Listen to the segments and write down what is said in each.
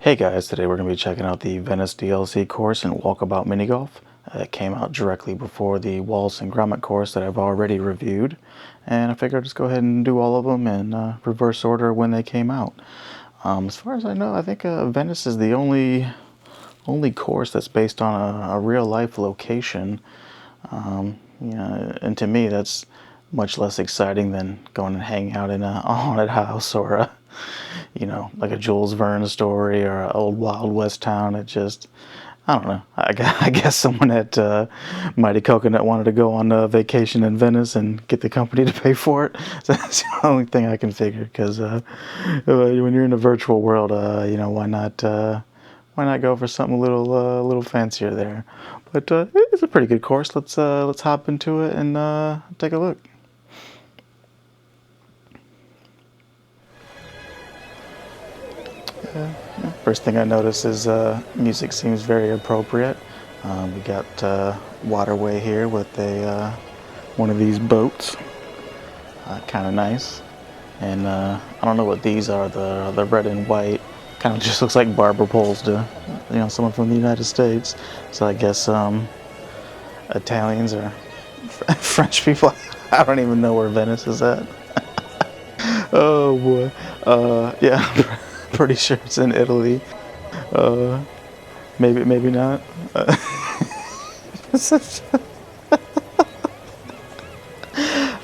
Hey guys, today we're going to be checking out the Venice DLC course in Walkabout Mini Golf. It came out directly before the Wallace and Gromit course that I've already reviewed, and I figured I'd just go ahead and do all of them in reverse order when they came out. As far as I know, I think Venice is the only course that's based on a real life location. And to me, that's much less exciting than going and hanging out in a haunted house or like a Jules Verne story or an old Wild West town. I don't know. I guess someone at Mighty Coconut wanted to go on vacation in Venice and get the company to pay for it. So that's the only thing I can figure. Because when you're in a virtual world, why not go for something a little fancier there? But it's a pretty good course. Let's hop into it and take a look. First thing I notice is music seems very appropriate. We got waterway here with a one of these boats, kind of nice. And I don't know what these are. The red and white kind of just looks like barber poles to someone from the United States. So I guess Italians or French people. I don't even know where Venice is at. Oh boy. Yeah. Pretty sure it's in Italy. Maybe not.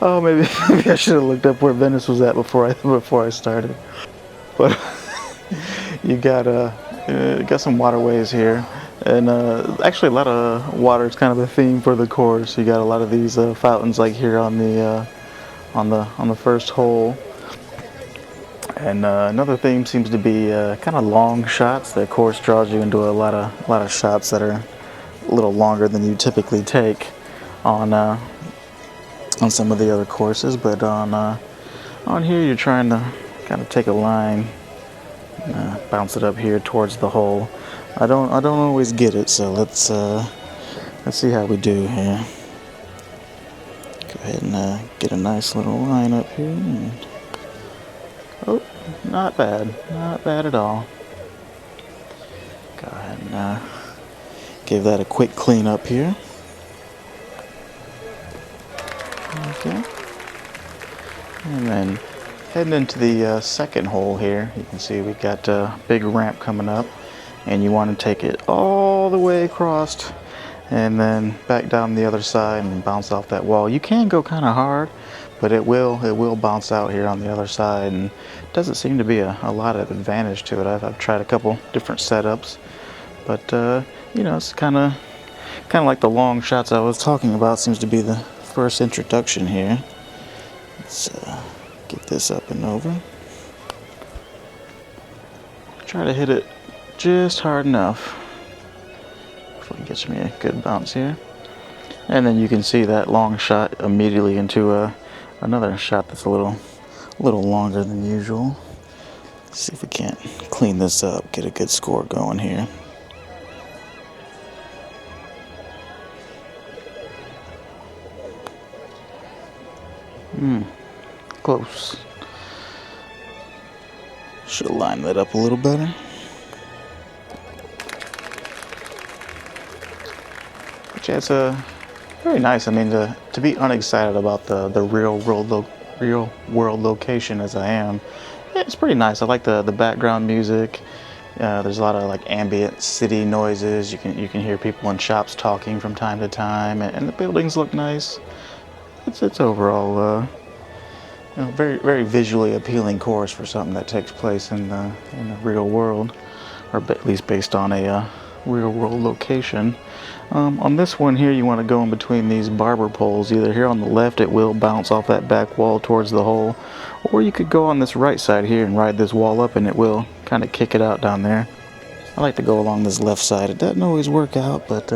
Oh, maybe I should have looked up where Venice was at before I started. But you got some waterways here, and actually a lot of water is kind of a theme for the course. You got a lot of these fountains like here on the first hole. And another theme seems to be kind of long shots. The course draws you into a lot of shots that are a little longer than you typically take on some of the other courses. But on here, you're trying to kind of take a line, bounce it up here towards the hole. I don't always get it, so let's see how we do here. Go ahead and get a nice little line up here. Oh, not bad at all. Go ahead and give that a quick clean up here. Okay. And then heading into the second hole here, you can see we got a big ramp coming up, and you want to take it all the way across and then back down the other side and bounce off that wall. You can go kind of hard, but it will bounce out here on the other side, and doesn't seem to be a lot of advantage to it. I've tried a couple different setups, but it's kind of like the long shots I was talking about. Seems to be the first introduction here. Let's get this up and over. Try to hit it just hard enough before it gets me a good bounce here. And then you can see that long shot immediately into another shot that's a little longer than usual. Let's see if we can't clean this up, get a good score going here. Close. Should line that up a little better. But yeah, it's very nice. I mean, to be unexcited about the real world location as I am, it's pretty nice. I like the background music. There's a lot of like ambient city noises. You can hear people in shops talking from time to time, and the buildings look nice. It's overall very very visually appealing course for something that takes place in the real world, or at least based on a real world location. On this one here, you want to go in between these barber poles. Either here on the left, it will bounce off that back wall towards the hole, or you could go on this right side here and ride this wall up, and it will kind of kick it out down there. I like to go along this left side. It doesn't always work out, but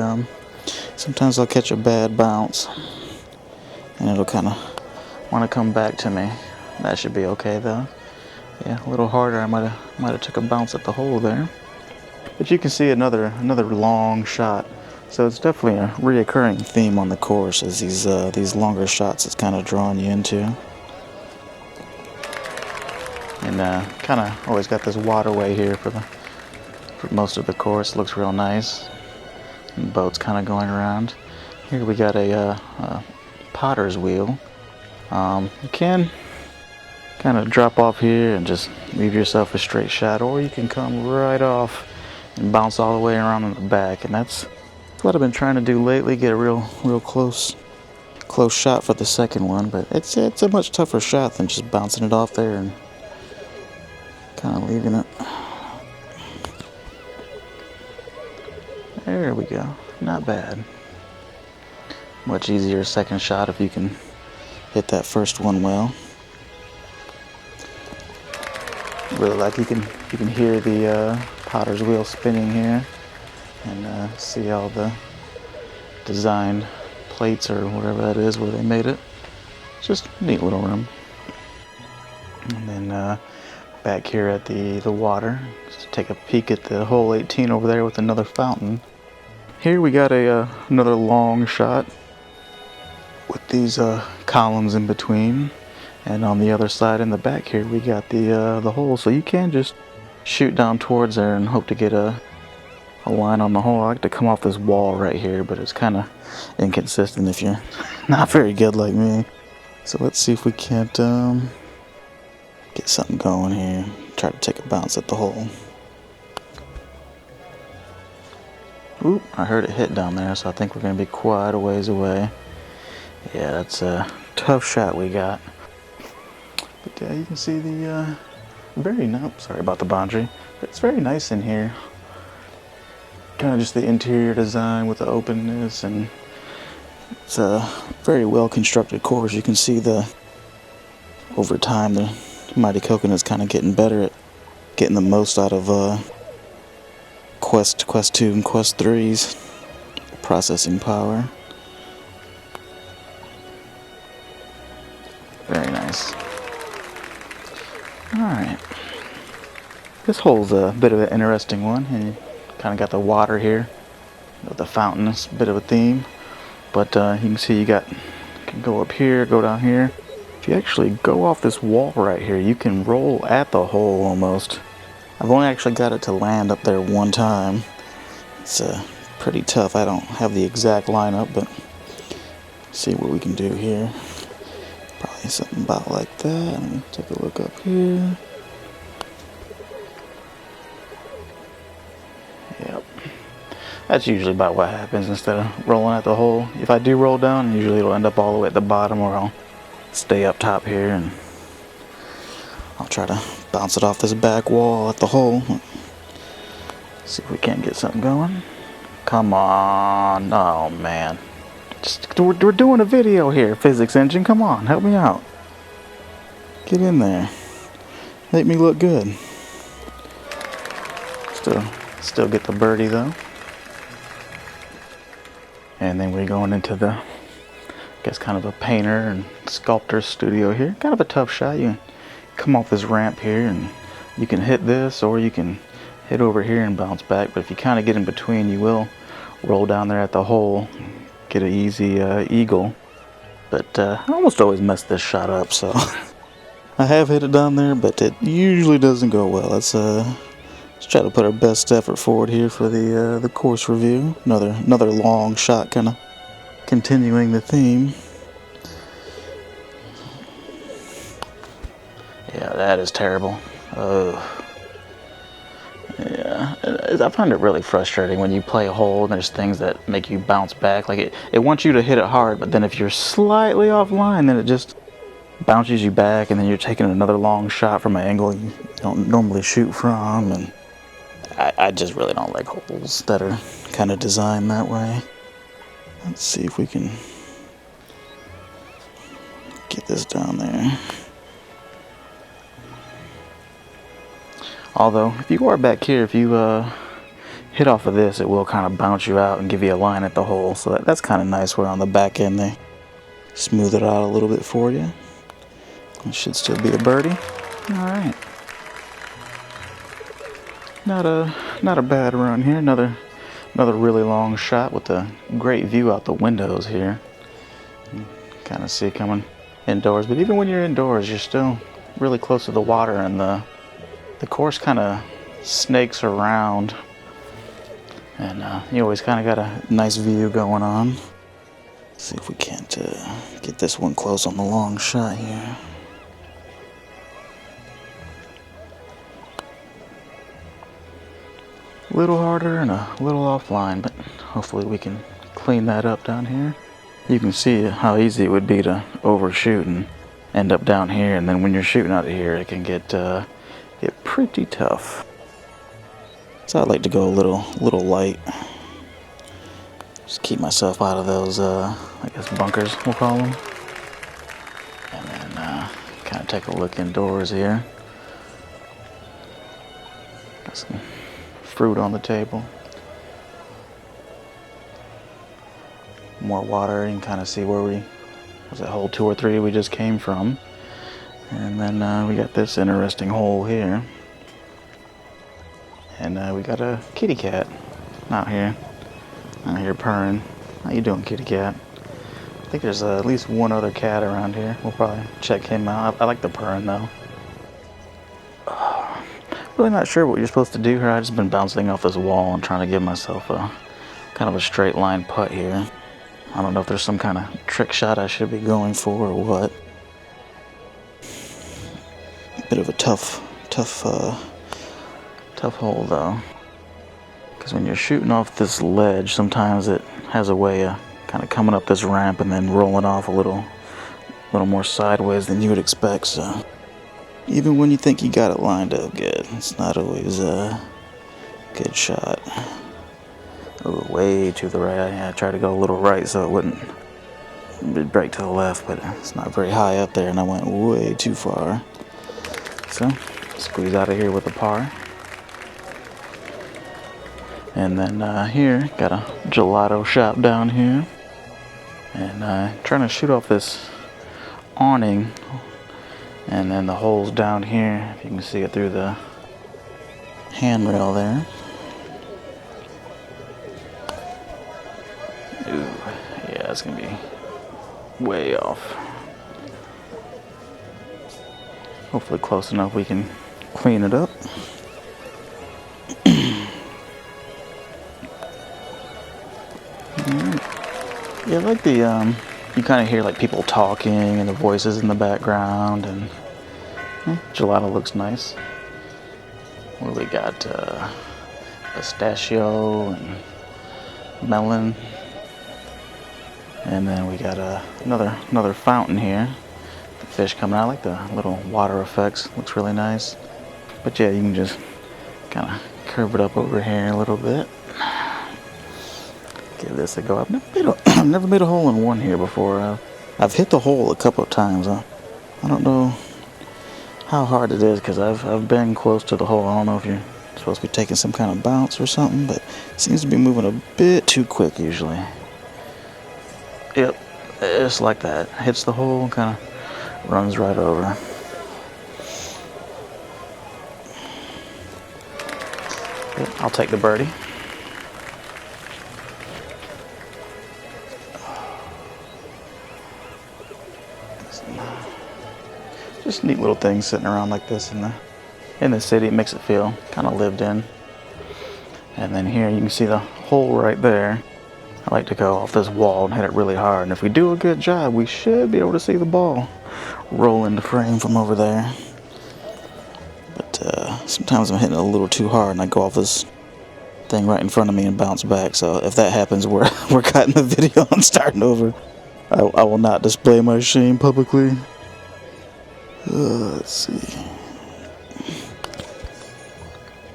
sometimes I'll catch a bad bounce, and it'll kind of want to come back to me. That should be okay though. Yeah, a little harder. I might have took a bounce at the hole there. But you can see another long shot. So it's definitely a reoccurring theme on the course, is these longer shots it's kind of drawing you into. And kind of always got this waterway here for for most of the course. Looks real nice. And the boat's kind of going around. Here we got a potter's wheel. You can kind of drop off here and just leave yourself a straight shot, or you can come right off and bounce all the way around in the back. And that's what I've been trying to do lately, get a real close shot for the second one. But it's a much tougher shot than just bouncing it off there and kind of leaving it. There we go. Not bad. Much easier second shot if you can hit that first one well. Really like you can hear the potter's wheel spinning here, and see all the designed plates or whatever that is where they made it. It's just a neat little room. And then back here at the water, just take a peek at the hole 18 over there with another fountain. Here we got another long shot with these columns in between, and on the other side in the back here we got the hole, so you can just shoot down towards there and hope to get a line on the hole. I like to come off this wall right here, but it's kind of inconsistent if you're not very good like me. So let's see if we can't get something going here. Try to take a bounce at the hole. Oop, I heard it hit down there, so I think we're going to be quite a ways away. Yeah, that's a tough shot we got. But yeah, you can see the sorry about the boundary. It's very nice in here. Kind of just the interior design with the openness, and it's a very well constructed course. You can see over time the Mighty Coconut's kind of getting better at getting the most out of Quest 2 and Quest 3's processing power. Very nice. Alright. This hole's a bit of an interesting one, and you kind of got the water here with the fountain. It's a bit of a theme, but you can see you can go up here, go down here. If you actually go off this wall right here, you can roll at the hole almost. I've only actually got it to land up there one time. It's pretty tough. I don't have the exact lineup, but see what we can do here. Probably something about like that. Let me take a look up here. Yep. That's usually about what happens instead of rolling at the hole. If I do roll down, usually it'll end up all the way at the bottom, or I'll stay up top here and I'll try to bounce it off this back wall at the hole. See if we can't get something going. Come on. Oh man. We're doing a video here, physics engine. Come on, help me out. Get in there. Make me look good. Still get the birdie though. And then we're going into the, I guess, kind of a painter and sculptor studio here. Kind of a tough shot. You come off this ramp here and you can hit this, or you can hit over here and bounce back. But if you kind of get in between, you will roll down there at the hole, get an easy eagle. But I almost always mess this shot up, so I have hit it down there, but it usually doesn't go well. Let's try to put our best effort forward here for the course review. Another long shot, kind of continuing the theme. Yeah, that is terrible. Yeah, I find it really frustrating when you play a hole and there's things that make you bounce back. Like it wants you to hit it hard, but then if you're slightly offline, then it just bounces you back, and then you're taking another long shot from an angle you don't normally shoot from. And I just really don't like holes that are kind of designed that way. Let's see if we can get this down there. Although, if you are back here, if you hit off of this, it will kind of bounce you out and give you a line at the hole. So that's kind of nice where on the back end they smooth it out a little bit for you. It should still be a birdie. Alright. Not a bad run here. Another really long shot with a great view out the windows here. You kind of see it coming indoors. But even when you're indoors, you're still really close to the water, and the course kind of snakes around And you always kind of got a nice view going on. Let's see if we can't get this one close on the long shot here. A little harder and a little offline, but hopefully we can clean that up down here. You can see how easy it would be to overshoot and end up down here, and then when you're shooting out of here, it can get pretty tough. So I like to go a little light. Just keep myself out of those, I guess, bunkers, we'll call them. And then kind of take a look indoors here. Got some fruit on the table. More water. You can kind of see where was that hole 2 or 3 we just came from. And then we got this interesting hole here. And we got a kitty cat out here purring. How you doing, kitty cat? I think there's at least one other cat around here. We'll probably check him out. I like the purring though. Really not sure what you're supposed to do here. I've just been bouncing off this wall and trying to give myself a kind of a straight line putt here. I don't know if there's some kind of trick shot I should be going for or what. Bit of a tough hole though, because when you're shooting off this ledge, sometimes it has a way of kind of coming up this ramp and then rolling off a little more sideways than you would expect. So even when you think you got it lined up good, it's not always a good shot. Oh, way to the right. I tried to go a little right so it wouldn't break to the left, but it's not very high up there, and I went way too far. So squeeze out of here with a par. And then here, got a gelato shop down here. And trying to shoot off this awning. And then the holes down here, if you can see it through the handrail there. Ooh, yeah, it's gonna be way off. Hopefully close enough we can clean it up. Yeah, I like the, you kind of hear like people talking and the voices in the background, and gelato looks nice. What do we got? Pistachio and melon. And then we got another fountain here. The fish coming out. I like the little water effects. Looks really nice. But yeah, you can just kind of curve it up over here a little bit. Give this a go. I've never made a hole in one here before. I've hit the hole a couple of times. I don't know how hard it is because I've been close to the hole. I don't know if you're supposed to be taking some kind of bounce or something, but it seems to be moving a bit too quick usually. Yep, just like that. Hits the hole and kind of runs right over. Yep, I'll take the birdie. Just neat little things sitting around like this in the city. It makes it feel kind of lived in. And then here you can see the hole right there. I like to go off this wall and hit it really hard, and if we do a good job, we should be able to see the ball roll into frame from over there. But sometimes I'm hitting it a little too hard and I go off this thing right in front of me and bounce back. So if that happens, we're cutting the video and starting over. I will not display my shame publicly. Let's see.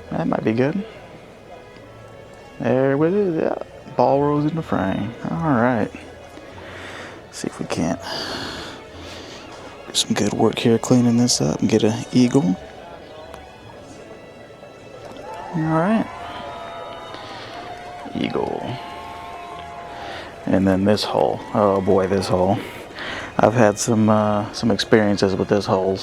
That might be good. There it is. Yeah. Ball rolls into frame. Alright. See if we can't do some good work here cleaning this up and get an eagle. Alright. Eagle. And then this hole. Oh boy, this hole. I've had some experiences with this hole.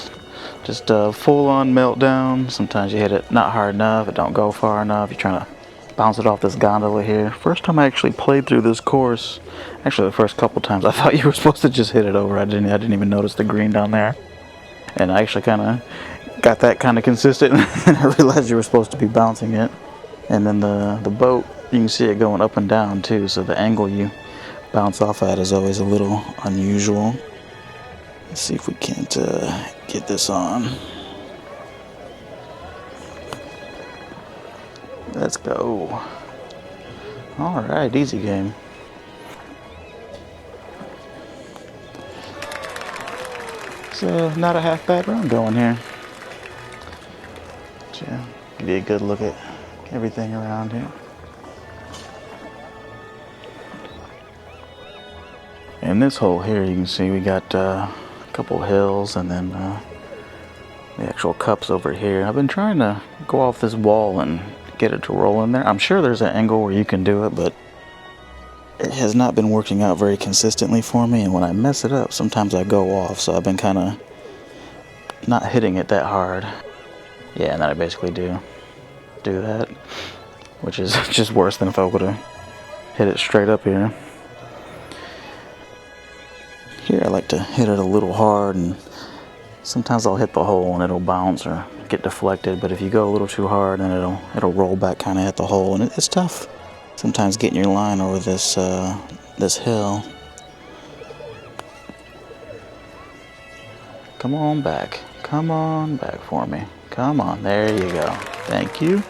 Just a full-on meltdown. Sometimes you hit it not hard enough, it don't go far enough. You're trying to bounce it off this gondola here. First time I actually played through this course, actually the first couple times, I thought you were supposed to just hit it over. I didn't even notice the green down there. And I actually kind of got that kind of consistent, and I realized you were supposed to be bouncing it. And then the boat You can see it going up and down too, so the angle you bounce off at is always a little unusual. Let's see if we can't get this on. Let's go. Alright, easy game. So, not a half bad round going here. Yeah, give you a good look at everything around here. In this hole here, you can see we got a couple hills and then the actual cups over here. I've been trying to go off this wall and get it to roll in there. I'm sure there's an angle where you can do it, but it has not been working out very consistently for me, and when I mess it up, sometimes I go off, so I've been kind of not hitting it that hard. Yeah, and then I basically do that, which is just worse than if I would have hit it straight up here. Here I like to hit it a little hard, and sometimes I'll hit the hole and it'll bounce or get deflected, but if you go a little too hard, then it'll roll back kind of at the hole, and it's tough sometimes getting your line over this this hill. Come on back for me. Come on, there you go. Thank you.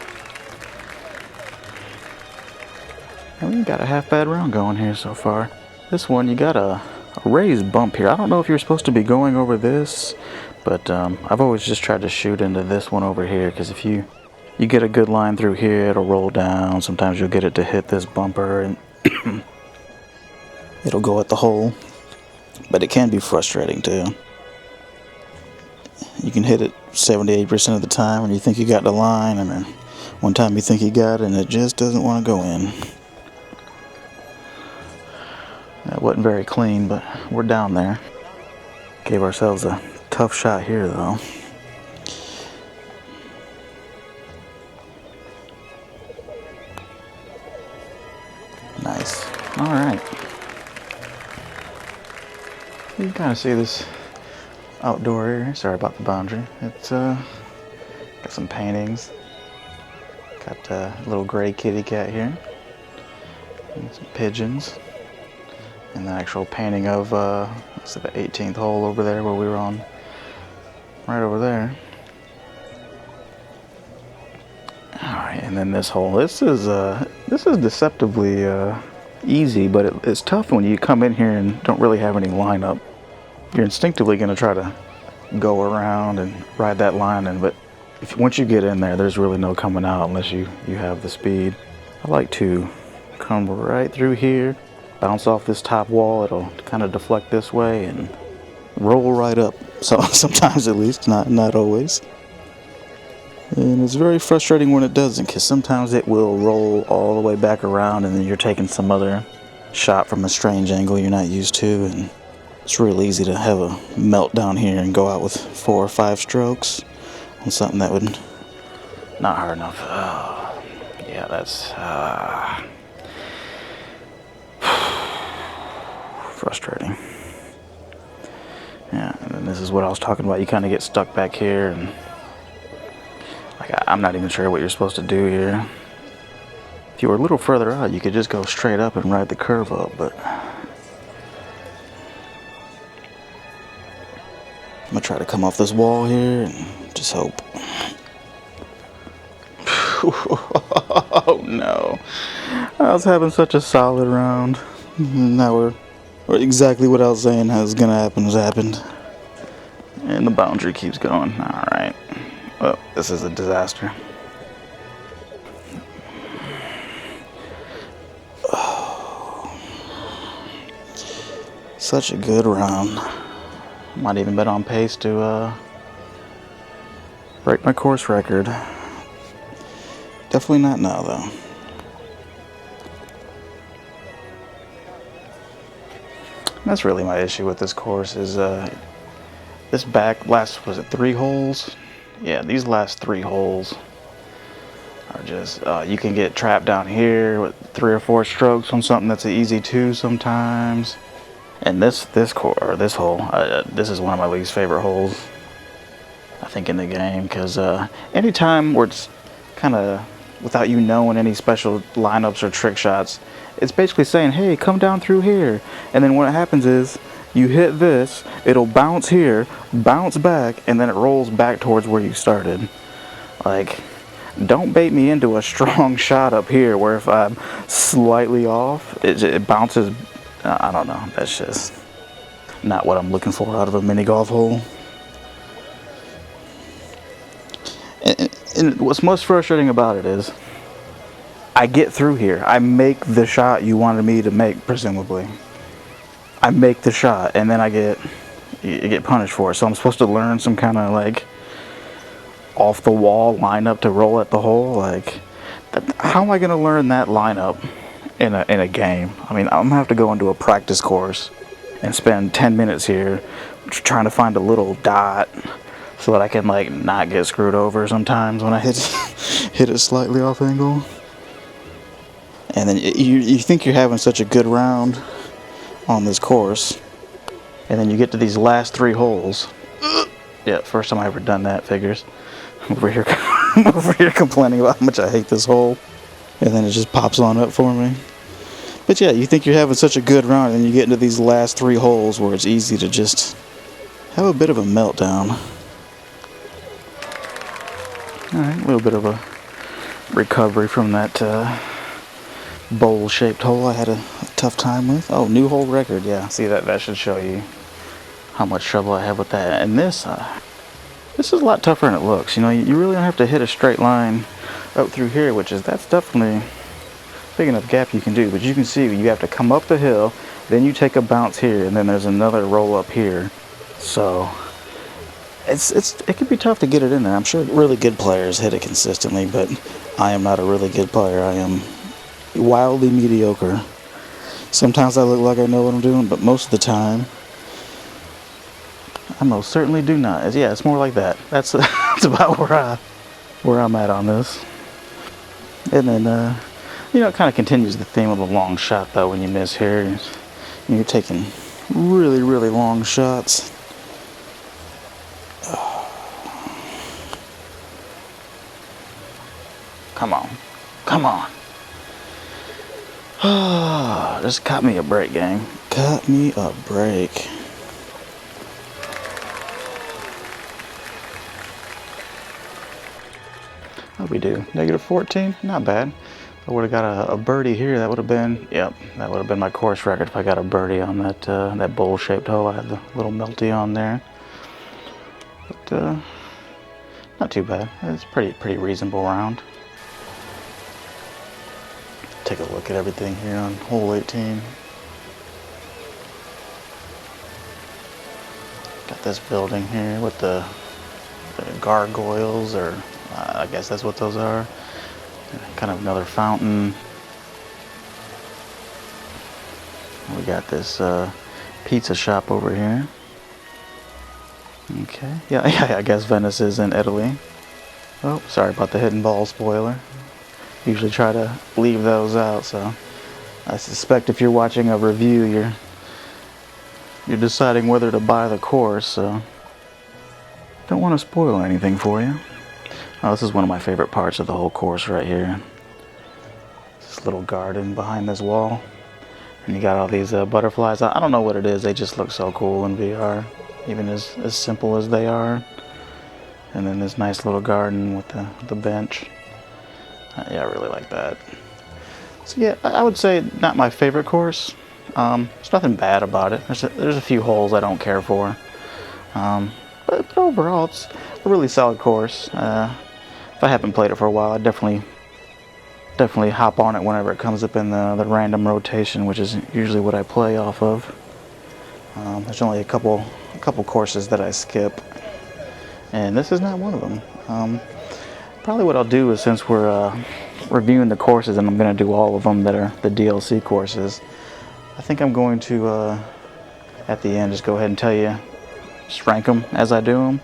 And we got a half bad round going here so far. This one, you got a raised bump here. I don't know if you're supposed to be going over this, but I've always just tried to shoot into this one over here, because if you get a good line through here, it'll roll down. Sometimes you'll get it to hit this bumper and it'll go at the hole, but it can be frustrating too. You can hit it 78% of the time and you think you got the line, and then one time you think you got it and it just doesn't want to go in. That wasn't very clean, but we're down there. Gave ourselves a tough shot here though. Nice. Alright. You can kind of see this outdoor area. Sorry about the boundary. It's got some paintings. Got a little gray kitty cat here. And some pigeons. And the actual painting of the 18th hole over there where we were on. Right over there. Alright, and then this hole. This is deceptively easy, but it's tough when you come in here and don't really have any lineup. You're instinctively going to try to go around and ride that line, but once you get in there, there's really no coming out unless you have the speed. I like to come right through here, bounce off this top wall. It'll kind of deflect this way and roll right up. So sometimes, at least, not always. And it's very frustrating when it doesn't, because sometimes it will roll all the way back around and then you're taking some other shot from a strange angle you're not used to, and it's real easy to have a meltdown here and go out with 4 or 5 strokes on something that would not hard enough. Yeah, that's frustrating. Yeah, and then this is what I was talking about. You kind of get stuck back here, and I'm not even sure what you're supposed to do here. If you were a little further out, you could just go straight up and ride the curve up, but I'm gonna try to come off this wall here and just hope. Oh no. I was having such a solid round. Now we're exactly what I was saying was gonna happen has happened. And the boundary keeps going. Alright. Well, this is a disaster. Oh. Such a good round. Might even been on pace to break my course record. Definitely not now, though. That's really my issue with this course is this back last, was it 3 holes? Yeah, these last 3 holes are just, you can get trapped down here with 3 or 4 strokes on something that's an easy 2 sometimes. And this hole, this is one of my least favorite holes, I think, in the game, because anytime where it's kind of without you knowing any special lineups or trick shots. It's basically saying, hey, come down through here. And then what happens is, you hit this, it'll bounce here, bounce back, and then it rolls back towards where you started. Like, don't bait me into a strong shot up here where if I'm slightly off, it bounces. I don't know. That's just not what I'm looking for out of a mini golf hole. And what's most frustrating about it is, I get through here. I make the shot you wanted me to make, presumably. I make the shot, and then you get punished for it. So I'm supposed to learn some kind of like off the wall lineup to roll at the hole. Like, how am I going to learn that lineup in a game? I mean, I'm gonna have to go into a practice course and spend 10 minutes here trying to find a little dot so that I can like not get screwed over sometimes when I hit it slightly off angle. And then you think you're having such a good round on this course, and then you get to these last 3 holes. Yeah, first time I ever done that, figures. Over here complaining about how much I hate this hole, and then it just pops on up for me. But yeah, you think you're having such a good round, and you get into these last 3 holes where it's easy to just have a bit of a meltdown. Alright, a little bit of a recovery from that bowl-shaped hole I had a tough time with. Oh, new hole record, yeah. See, that should show you how much trouble I have with that. And this is a lot tougher than it looks. You know, you really don't have to hit a straight line up through here, that's definitely big enough gap you can do. But you can see you have to come up the hill, then you take a bounce here, and then there's another roll up here. So it can be tough to get it in there. I'm sure really good players hit it consistently, but I am not a really good player. I am wildly mediocre. Sometimes I look like I know what I'm doing, but most of the time I most certainly do not. Yeah, it's more like that. That's about where I'm at on this. And then it kind of continues the theme of the long shot though. When you miss here, you're taking really, really long shots. Come on. Just cut me a break, gang. Cut me a break. What we do? -14? Not bad. If I would have got a birdie here, that would have been, that would have been my course record if I got a birdie on that bowl-shaped hole. I had the little melty on there. But not too bad. It's pretty reasonable round. Take a look at everything here on hole 18. Got this building here with the gargoyles, or I guess that's what those are. Kind of another fountain. We got this pizza shop over here. Okay, yeah, I guess Venice is in Italy. Oh, sorry about the hidden ball spoiler. Usually try to leave those out, so I suspect if you're watching a review, you're deciding whether to buy the course, so don't want to spoil anything for you. Oh, this is one of my favorite parts of the whole course right here. This little garden behind this wall, and you got all these butterflies. I don't know what it is, they just look so cool in VR, even as simple as they are. And then this nice little garden with the bench. Yeah, I really like that. So yeah, I would say not my favorite course. There's nothing bad about it. There's a few holes I don't care for. But overall, it's a really solid course. If I haven't played it for a while, I'd definitely hop on it whenever it comes up in the random rotation, which is usually what I play off of. There's only a couple courses that I skip, and this is not one of them. Probably what I'll do is, since we're reviewing the courses, and I'm going to do all of them that are the DLC courses, I think I'm going to, at the end, just go ahead and tell you, just rank them as I do them.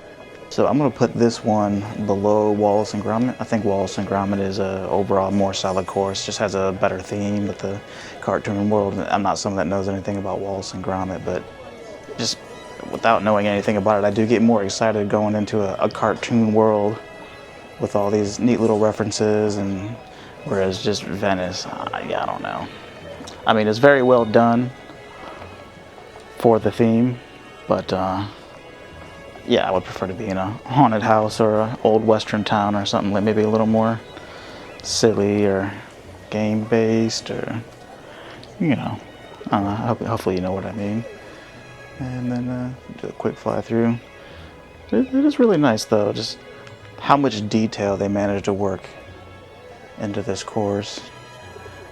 So I'm going to put this one below Wallace and Gromit. I think Wallace and Gromit is a overall more solid course, just has a better theme with the cartoon world. I'm not someone that knows anything about Wallace and Gromit, but just without knowing anything about it, I do get more excited going into a cartoon world with all these neat little references, and whereas just Venice, yeah, I don't know. I mean, it's very well done for the theme, but yeah, I would prefer to be in a haunted house or an old western town or something like maybe a little more silly or game based, or you know, I don't know, hopefully you know what I mean. And then do a quick fly through. It is really nice though, just how much detail they managed to work into this course.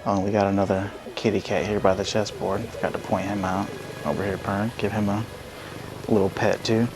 Oh, we got another kitty cat here by the chessboard. Got to point him out over here, purring. Give him a little pet too.